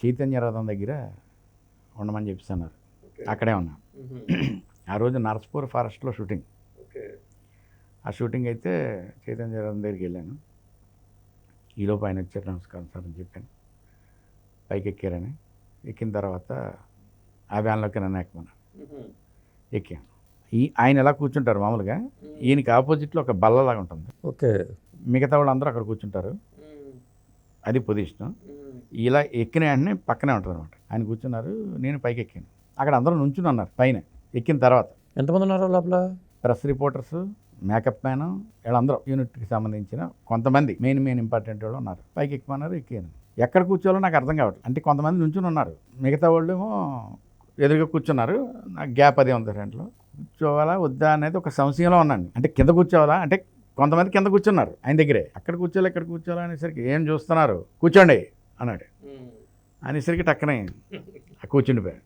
చైతన్య రథం దగ్గర ఉండమని చెప్పిస్తున్నారు. అక్కడే ఉన్నాను. ఆ రోజు నర్స్పూర్ ఫారెస్ట్లో షూటింగ్. ఆ షూటింగ్ అయితే చైతన్య రథం దగ్గరికి వెళ్ళాను. ఈలోపు ఆయన వచ్చారు, నమస్కారం సార్ అని చెప్పాను. పైకి ఎక్కారని. ఎక్కిన తర్వాత ఆ వ్యాన్లోకి నన్ను ఎక్కమన్నాను. ఎక్కాను. ఆయన ఎలా కూర్చుంటారు మామూలుగా, ఈయనకి ఆపోజిట్లో ఒక బల్లలాగా ఉంటుంది. ఓకే. మిగతా వాళ్ళందరూ అక్కడ కూర్చుంటారు. అది పొజిషన్. ఇలా ఎక్కిన వెంటనే పక్కనే ఉంటుంది అనమాట. ఆయన కూర్చున్నారు, నేను పైకి ఎక్కాను. అక్కడ అందరూ నుంచుని ఉన్నారు పైన. ఎక్కిన తర్వాత ఎంతమంది ఉన్నారు లోపల? ప్రెస్ రిపోర్టర్స్, మేకప్ మ్యాన్, వీళ్ళందరూ యూనిట్కి సంబంధించిన కొంతమంది మెయిన్ ఇంపార్టెంట్ వాళ్ళు ఉన్నారు. పైకి ఎక్కమన్నారు, ఎక్కాను. ఎక్కడ కూర్చోవాలో నాకు అర్థం కావట్లేదు. అంటే కొంతమంది నుంచుని ఉన్నారు, మిగతా వాళ్ళు ఏమో ఎదురుగా కూర్చున్నారు. నాకు గ్యాప్ అదే ఉంది ఫ్రంట్లో. కూర్చోవాలా వద్దా అనేది ఒక సంశయంలో ఉన్నాను. అంటే కింద కూర్చోవాలా అంటే కొంతమంది కింద కూర్చున్నారు ఆయన దగ్గరే. అక్కడ కూర్చోవాలి ఇక్కడ కూర్చోవాలా అనేసరికి ఏం చూస్తున్నారు, కూర్చోండి అన్నాడు. అనేసరికి టక్కనే కూర్చుండిపోయాను.